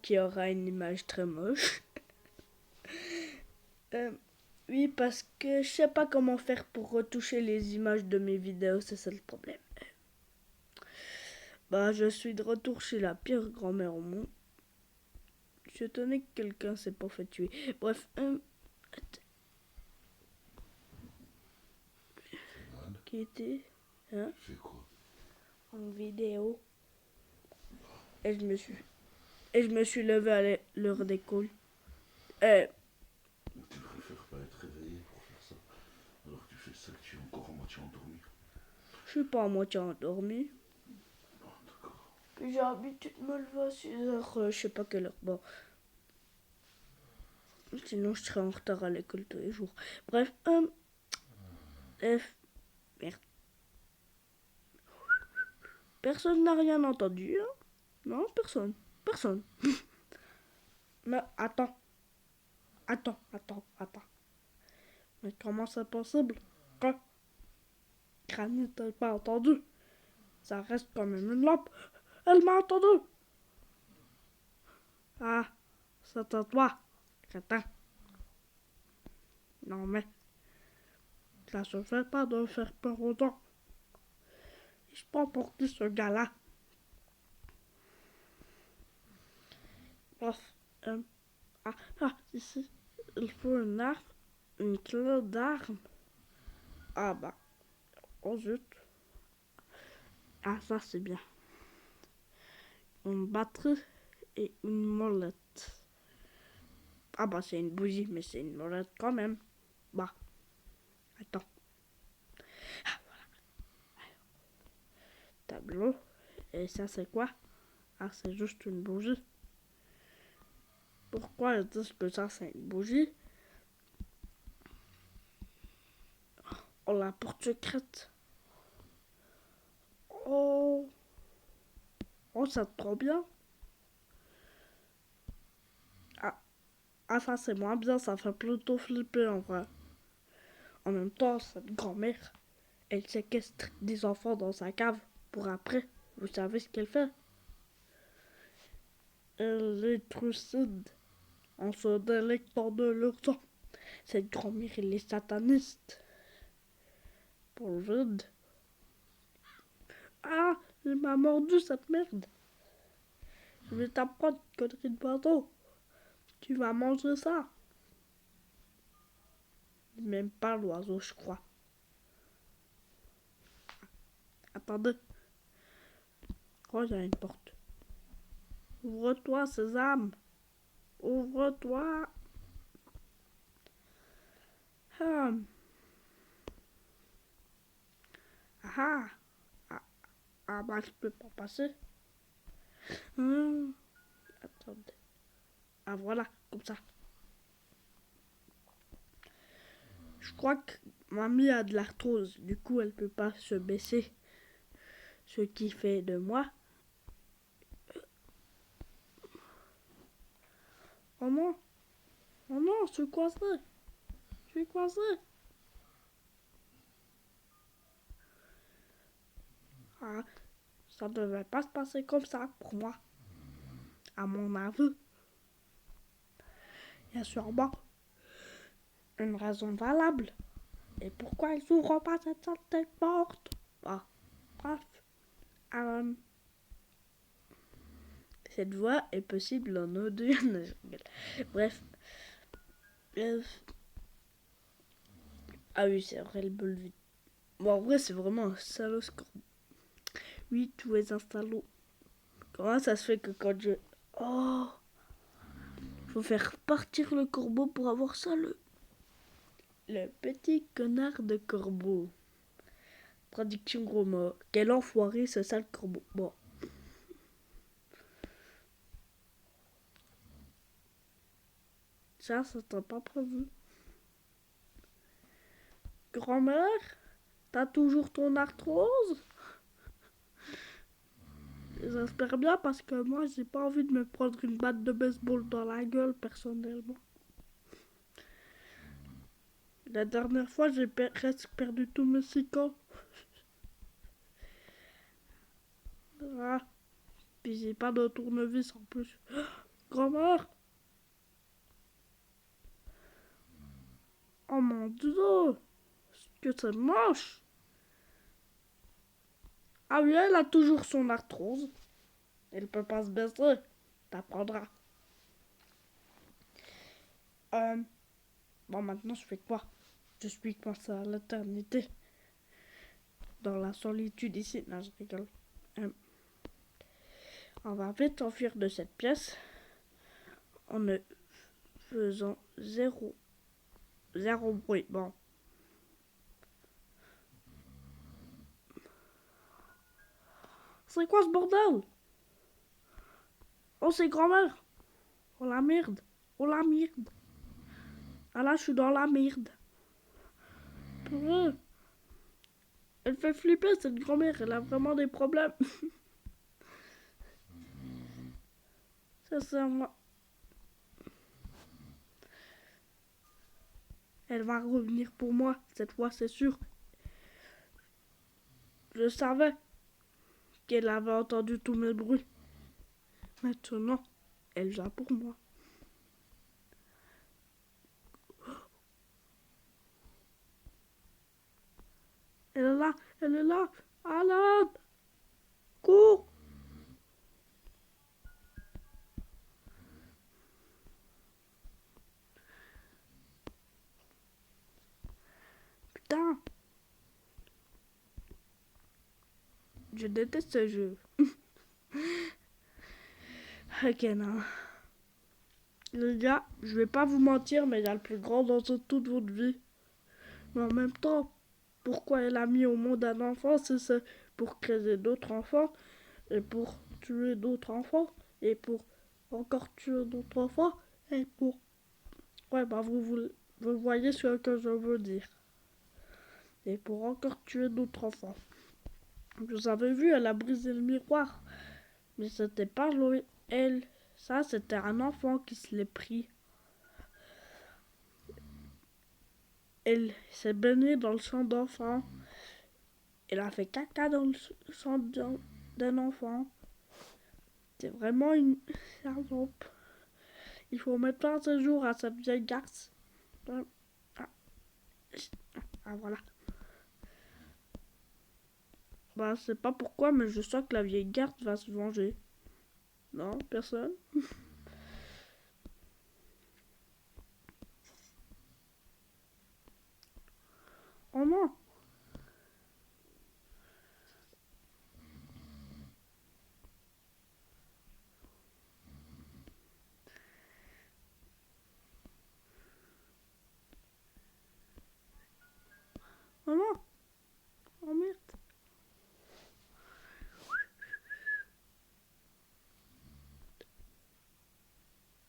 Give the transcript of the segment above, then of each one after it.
qui aura une image très moche. Oui, parce que je sais pas comment faire pour retoucher les images de mes vidéos, c'est ça le problème. Bah, je suis de retour chez la pire grand-mère au monde. Je suis étonné que quelqu'un s'est pas fait tuer. Bref, qui était Fais quoi? en vidéo. Et je me suis levé à l'heure d'école. Tu préfères pas être réveillé pour faire ça, alors que tu fais ça que tu es encore à moitié endormi. Je suis pas à moitié endormi. Bon, d'accord. Puis j'ai l'habitude de me lever à 6h, je sais pas quelle heure. Bon, sinon je serais en retard à l'école tous les jours. Bref, merde. Personne n'a rien entendu, hein? Non, personne. Personne. Mais attends. Mais comment c'est possible? Quoi? Granny t'a pas entendu. Ça reste quand même une lampe. Elle m'a entendu. Ah, c'est à toi, crétin. Non mais, ça se fait pas de faire peur aux gens. Je prends pour qui ce gars-là? Bref, ici, il faut une arme, une clé d'arme. Ah bah, oh zut. Ah ça c'est bien. Une batterie et une molette. Ah bah c'est une bougie, mais c'est une molette quand même. Bah, attends. Tableau. Et ça c'est quoi? Ah c'est juste une bougie. Pourquoi ils disent que ça c'est une bougie? Oh la porte secrète. Oh. Oh ça te trop bien. Ah ça c'est moins bien, ça fait plutôt flipper en vrai. En même temps, cette grand-mère, elle séquestre des enfants dans sa cave pour après. Vous savez ce qu'elle fait? Elle les trucide en se délectant de leur sang. Cette grand-mère, elle est sataniste. Pour le vide. Ah, il m'a mordu cette merde. Je vais t'apprendre une connerie de bateau. Tu vas manger ça. Même pas l'oiseau, je crois. Attendez. Oh, il y a une porte. Ouvre-toi, sésame. Ouvre-toi. Ah. Ah. Ah bah je peux pas passer. Attendez. Ah voilà, comme ça. Je crois que mamie a de l'arthrose, du coup elle peut pas se baisser. Ce qui fait de moi. Oh non. Oh non, je suis coincé. Je suis coincé. Ah, ça devait pas se passer comme ça pour moi. À mon avis. Il y a sûrement une raison valable. Et pourquoi ils ouvrent pas cette saleté de porte? Bah, bref. Euh, cette voix est possible en audio. Bref. Ah oui, c'est vrai, le bol vide. Bon, en vrai, c'est vraiment un salaud ce corbeau. Oui, tous les installos. Comment ça se fait que quand je... Oh, faut faire partir le corbeau pour avoir ça, le petit connard de corbeau. Traduction gros mot. Quel enfoiré ce sale corbeau. Bon. Ça t'a pas prévu. Grand-mère, t'as toujours ton arthrose? J'espère bien parce que moi j'ai pas envie de me prendre une batte de baseball dans la gueule personnellement. La dernière fois j'ai presque perdu tous mes 6 ans. Ah, puis j'ai pas de tournevis en plus. Grand que c'est moche. Ah oui, elle a toujours son arthrose. Elle peut pas se baisser. T'apprendras. Bon, maintenant, je fais quoi? Je suis coincé à l'éternité. Dans la solitude ici. Non, je rigole. On va vite s'enfuir de cette pièce en ne faisant zéro bruit. Bon. C'est quoi ce bordel? Oh, c'est grand-mère. Oh la merde. Oh la merde. Ah là, je suis dans la merde. Purée. Elle fait flipper cette grand-mère. Elle a vraiment des problèmes. Sincèrement. Elle va revenir pour moi. Cette fois, c'est sûr. Je savais qu'elle avait entendu tous mes bruits. Maintenant, elle vient pour moi. Elle est là, elle est là. Alan, cours. Putain. Je déteste ce jeu. Ok, non. Les gars, je vais pas vous mentir, mais il y a le plus grand danger de toute votre vie. Mais en même temps, pourquoi elle a mis au monde un enfant? C'est pour créer d'autres enfants, et pour tuer d'autres enfants, et pour encore tuer d'autres enfants, et pour... Ouais, bah vous voyez ce que je veux dire. Et pour encore tuer d'autres enfants. Vous avez vu, elle a brisé le miroir. Mais c'était pas elle. Ça, c'était un enfant qui se l'est pris. Elle s'est baignée dans le sang d'enfant. Elle a fait caca dans le sang d'un enfant. C'est vraiment une salope. Il faut mettre fin à ce jour à cette vieille garce. Ah, voilà. Bah, je sais pas pourquoi, mais je sens que la vieille garde va se venger. Non, personne. Oh non. Oh non. Oh merde.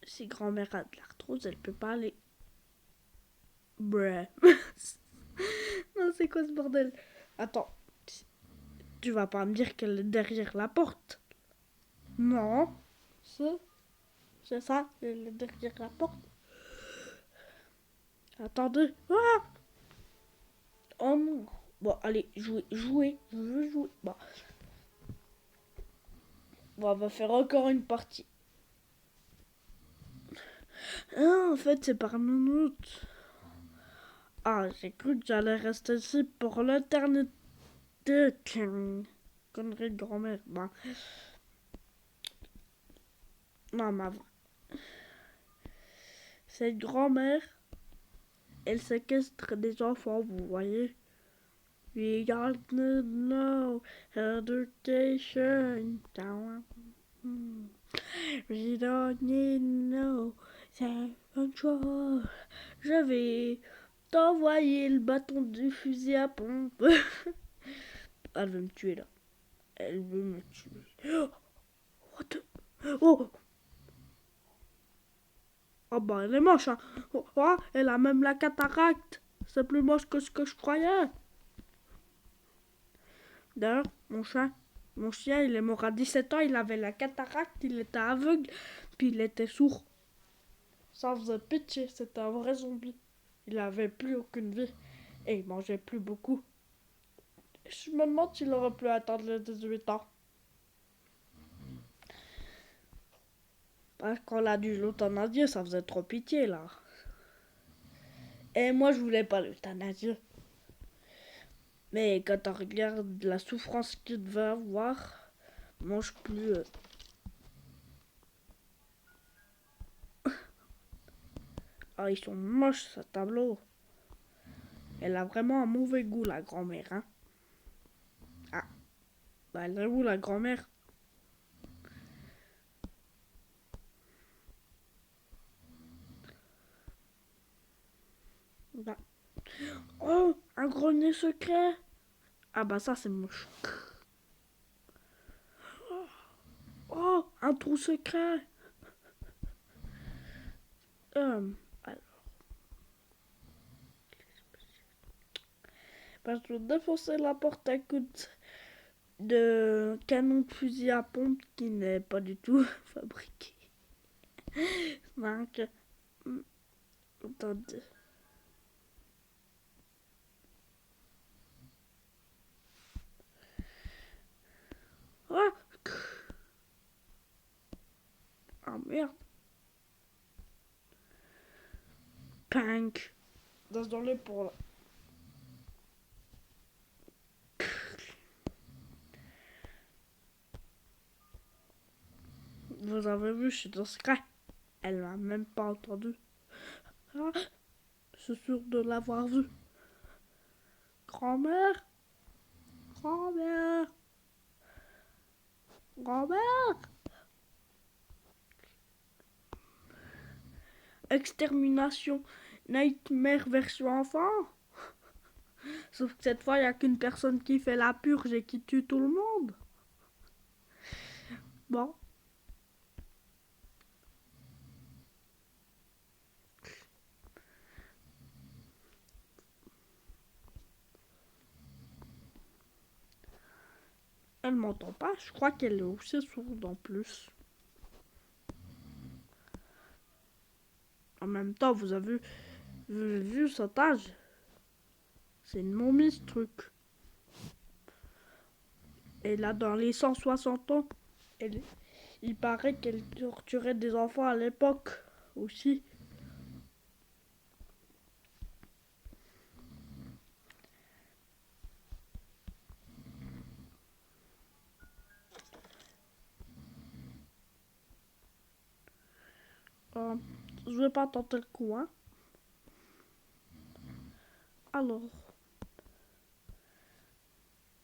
Si grand-mère a de l'arthrose, elle peut pas aller. Bruh. Non, c'est quoi ce bordel? Attends. Tu vas pas me dire qu'elle est derrière la porte? Non. C'est ça, elle est derrière la porte. Attendez. Ah! Oh non. Bon, allez, jouer. Je veux jouer. Bon, on va faire encore une partie. Ah, en fait, c'est par minute. Ah, j'ai cru que j'allais rester ici pour l'éternité. Connerie de grand-mère. Bah. Non, ma cette grand-mère, elle séquestre des enfants, vous voyez. We got no education. We don't need no self-control. Je vais t'envoyer le bâton du fusil à pompe. Elle veut me tuer là. Elle veut me tuer. What the... Oh! Oh bah elle est moche hein. Oh, elle a même la cataracte. C'est plus moche que ce que je croyais. D'ailleurs, mon chien, il est mort à 17 ans, il avait la cataracte, il était aveugle, puis il était sourd. Ça faisait pitié, c'était un vrai zombie. Il avait plus aucune vie et il mangeait plus beaucoup. Je me demande s'il aurait pu attendre les 18 ans. Parce qu'on a dû l'euthanasier, ça faisait trop pitié là. Et moi je voulais pas l'euthanasier. Mais quand on regarde la souffrance qu'il devait avoir, mange plus. Ah, ils sont moches, ce tableau. Elle a vraiment un mauvais goût, la grand-mère, hein. Ah, bah elle a où, la grand-mère? Bah. Oh, un grenier secret. Ah bah ça, c'est moche. Oh, un trou secret. Euh, alors, bah, je vais défoncer la porte à coups de canon de fusil à pompe qui n'est pas du tout fabriqué. Donc, attendez. Ah, ah merde. Punk. Désolé pour la... Vous avez vu, je suis discret. Elle m'a même pas entendu. Ah, je suis sûr de l'avoir vu. Grand-mère, grand-mère, grand-mère. Extermination Nightmare version enfant. Sauf que cette fois, il n'y a qu'une personne qui fait la purge et qui tue tout le monde. Bon. Elle m'entend pas. Je crois qu'elle est aussi sourde en plus. En même temps, vous avez vu cet âge. C'est une momie ce truc. Et là, dans les 160 ans, il paraît qu'elle torturait des enfants à l'époque aussi. Euh, je vais pas tenter le coup, hein. Alors,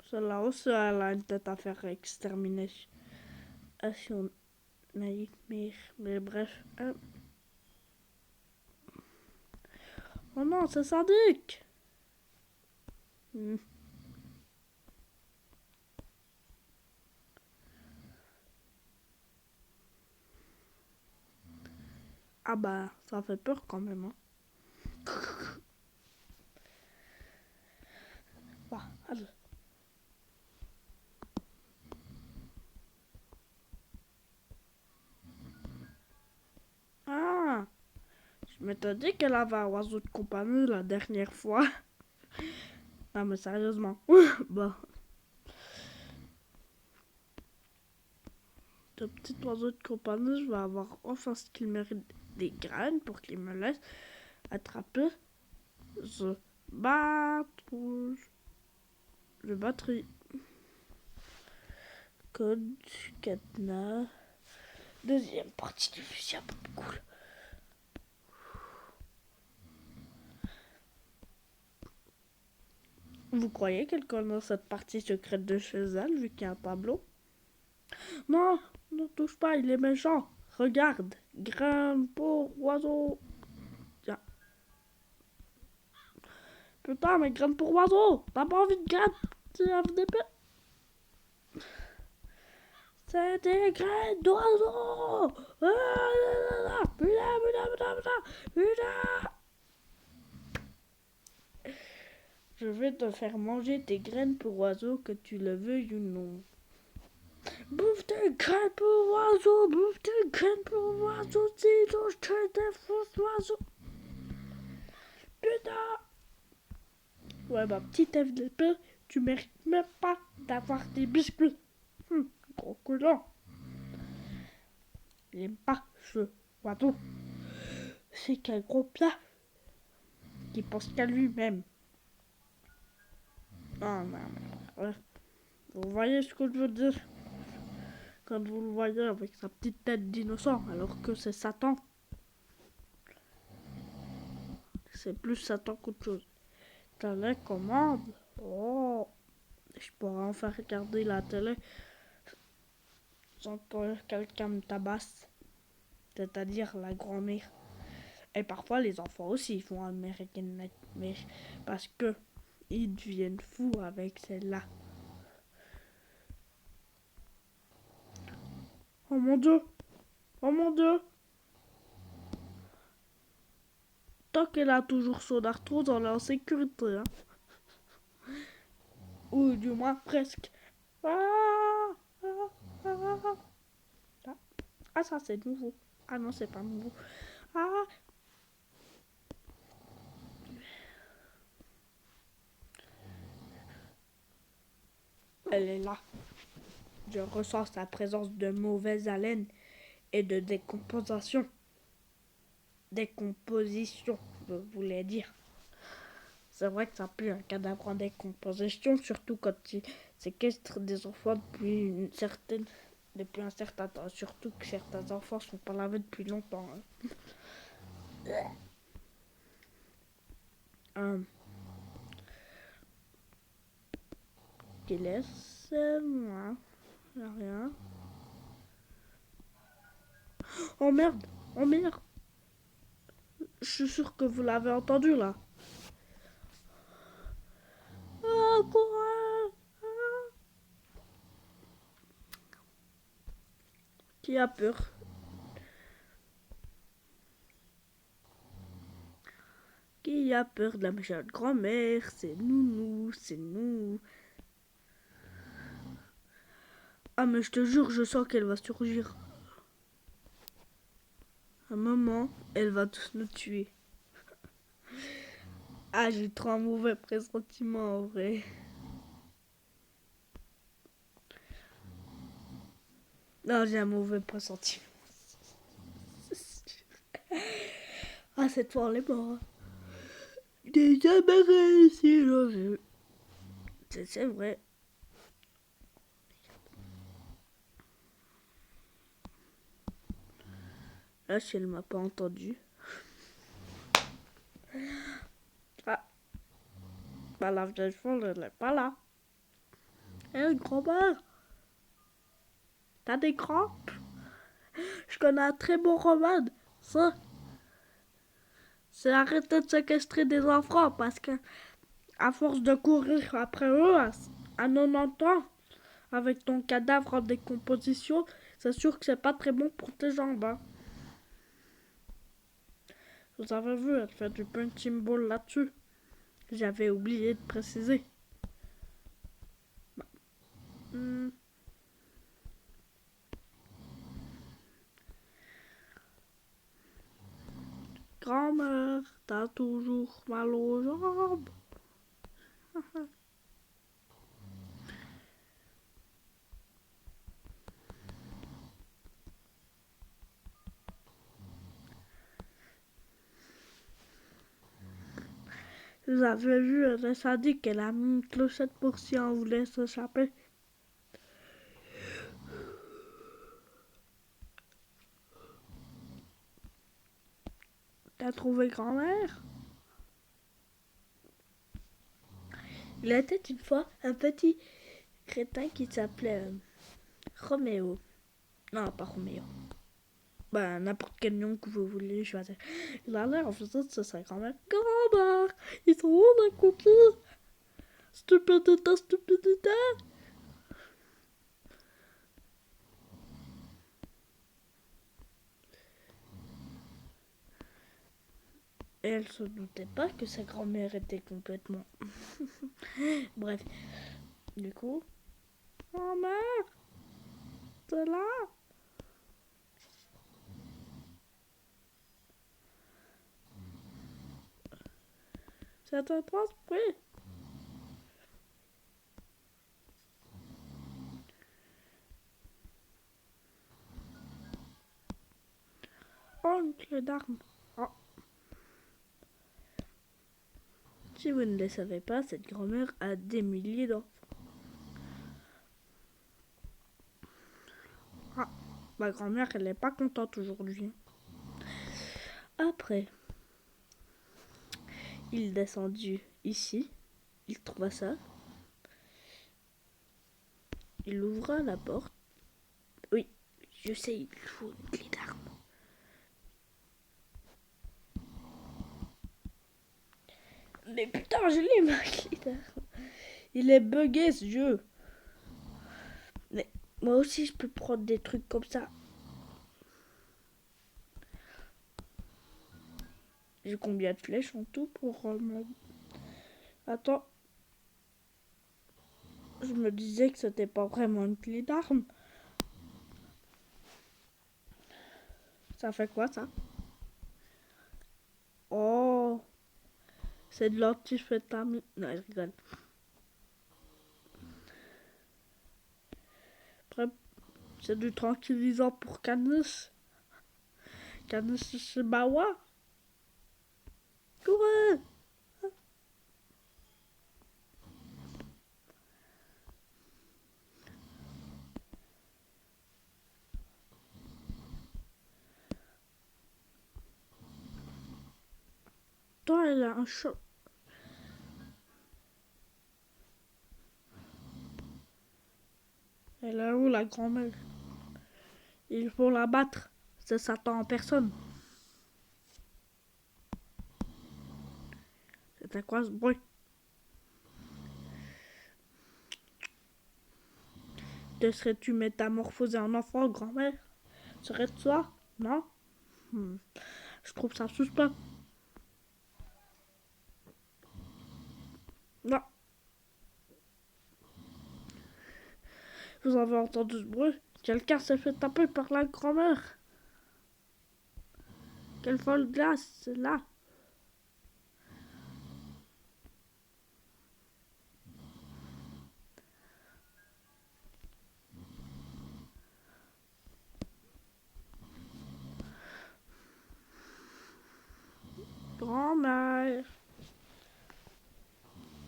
celle-là aussi, elle a une tête à faire exterminer. Nightmare, mais bref. Oh non, c'est sadique. Ah bah, ça fait peur quand même, hein. Bah, allez. Ah, je m'étais dit qu'elle avait un oiseau de compagnie la dernière fois. Non mais sérieusement. Bah, ce petit oiseau de compagnie, je vais avoir enfin ce qu'il mérite, des graines pour qu'il me laisse attraper The Batrouge. Le batterie. Code cadenas. Deuxième partie du fusil à pompe cool. Vous croyez qu'elle connaît cette partie secrète de chez elle, vu qu'il y a un tableau? Non, ne touche pas, il est méchant. Regarde, graine pour oiseau. Tiens. Putain, mais graine pour oiseau. T'as pas envie de graine? C'est FDP. C'est des graines d'oiseau. Putain. Je vais te faire manger tes graines pour oiseau, que tu le veuilles ou non. Bouffe tes graines pour oiseau, bouffe tes graines pour oiseau, sinon je te défonce l'oiseau. Putain. Ouais, bah, petit FDP, tu mérites même pas d'avoir des biscuits. Gros couillon. Il aime pas ce oiseau. C'est qu'un gros plat qui pense qu'à lui-même. Ah, ouais. Vous voyez ce que je veux dire? Quand vous le voyez avec sa petite tête d'innocent, alors que c'est Satan. C'est plus Satan qu'autre chose. Télécommande. Oh, je pourrais enfin regarder la télé sans que quelqu'un me tabasse. C'est-à-dire la grand-mère. Et parfois les enfants aussi font American Nightmare parce que ils deviennent fous avec celle-là. Oh mon dieu! Oh mon dieu! Tant qu'elle a toujours son arthrose, on est en sécurité. Hein. Ou du moins presque. Ah, ah, ah, ah. Ah, ça c'est nouveau. Ah non, c'est pas nouveau. Ah, elle est là. Je ressens sa présence de mauvaise haleine et de décomposition. Décomposition, je voulais dire. C'est vrai que ça pue un cadavre en décomposition, surtout quand il séquestre des enfants depuis un certain temps. Surtout que certains enfants sont pas lavés depuis longtemps. Hein. Qui laisse moi, rien. Oh merde, oh merde. Je suis sûr que vous l'avez entendu là. Ah, courage. Ah. Qui a peur? Qui a peur de la méchante grand-mère? C'est nous, c'est nous. Ah mais je te jure, je sens qu'elle va surgir. Un moment, elle va tous nous tuer. Ah, j'ai trop un mauvais pressentiment en vrai. Non, j'ai un mauvais pressentiment. Ah, cette fois, on est mort. J'ai jamais réussi, là. C'est vrai. Là, si elle m'a pas entendu. Ah, bah la vieille folle, elle est pas là. Hé, grand-mère, t'as des crampes? Je connais un très bon remède. Ça, c'est arrêter de séquestrer des enfants parce que, à force de courir après eux à 90 ans, avec ton cadavre en décomposition, c'est sûr que c'est pas très bon pour tes jambes. Hein. Vous avez vu, elle fait du punching ball là-dessus. J'avais oublié de préciser. Hmm. Grand-mère, t'as toujours mal aux jambes? Vous avez vu, elle a dit qu'elle a mis une clochette pour si on voulait s'échapper. T'as trouvé grand-mère? Il était une fois un petit crétin qui s'appelait Roméo. Non, pas Roméo. Ben, n'importe quel nom que vous voulez choisir. Il a l'air en faisant de sa grand-mère. Grand-mère, ils sont où les cookies? Stupidité, stupidité. Et elle se doutait pas que sa grand-mère était complètement... Bref, du coup... Grand-mère, t'es là? C'est un transport. Oh, une clé d'arme. Oh, Si vous ne le savez pas, cette grand-mère a des milliers d'enfants. Ah, ma grand-mère, elle n'est pas contente aujourd'hui. Après, il est descendu ici. Il trouva ça. Il ouvra la porte. Oui, je sais, il faut une clé d'arme. Mais putain, je l'ai ma clé d'arme. Il est bugué ce jeu. Mais moi aussi, je peux prendre des trucs comme ça. J'ai combien de flèches en tout pour... Attends. Je me disais que c'était pas vraiment une clé d'arme. Ça fait quoi ça? Oh, c'est de l'antisphétamine. Non, je rigole. Après, c'est du tranquillisant pour Canus. Canus Shibawa. Courez! Toi, elle a un chat. Elle est où la grand-mère? Il faut la battre. C'est Satan en personne. C'était quoi ce bruit? Te serais-tu métamorphosé en enfant, grand-mère? Serait de toi? Non? Je trouve ça suspect. Non. Vous avez entendu ce bruit? Quelqu'un s'est fait taper par la grand-mère. Quelle folle glace, c'est là. Grand-mère.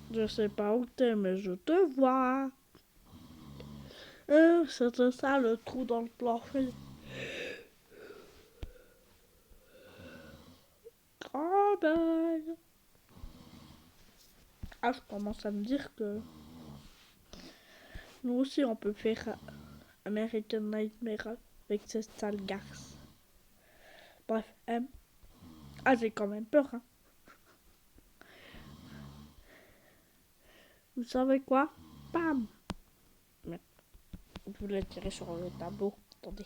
Je sais pas où t'es, mais je te vois. C'était ça le trou dans le plancher. Grand-mère. Ah, je commence à me dire que nous aussi on peut faire American Nightmare avec cette sale garce. Bref, ah j'ai quand même peur. Hein. Vous savez quoi? Bam! Merde. Je voulais tirer sur le tableau. Attendez.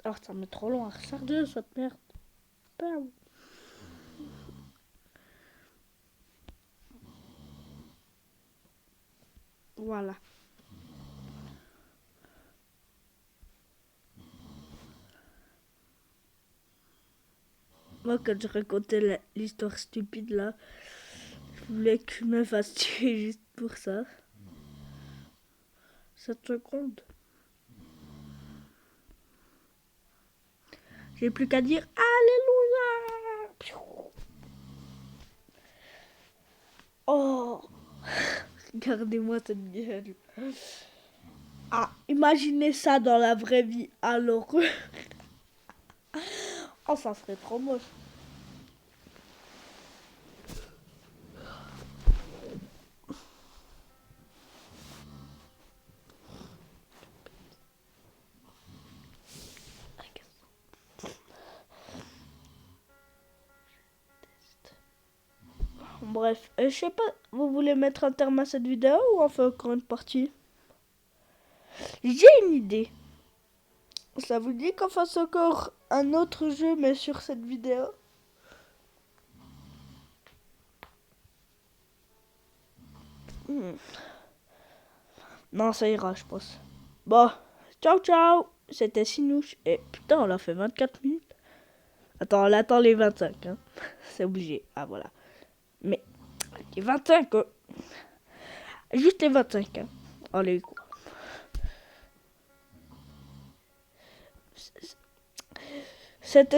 Alors ça met trop long à recharger cette merde. Bam! Voilà. Moi, quand je racontais l'histoire stupide là, je voulais que me fasse tuer juste pour ça. 7 secondes. J'ai plus qu'à dire Alléluia! Oh! Regardez-moi cette gueule. Ah, imaginez ça dans la vraie vie. Alors. Oh, ça serait trop moche. Bref, je sais pas, vous voulez mettre un terme à cette vidéo ou on fait encore une partie? J'ai une idée. Ça vous dit qu'on fasse encore un autre jeu mais sur cette vidéo? Non, ça ira, je pense. Bon, ciao ciao. C'était Sinouche. Et putain, on a fait 24 minutes. Attends, on attend les 25. Hein. C'est obligé. Ah, voilà. Mais les 25, juste les 25. Hein. Allez, quoi. C'était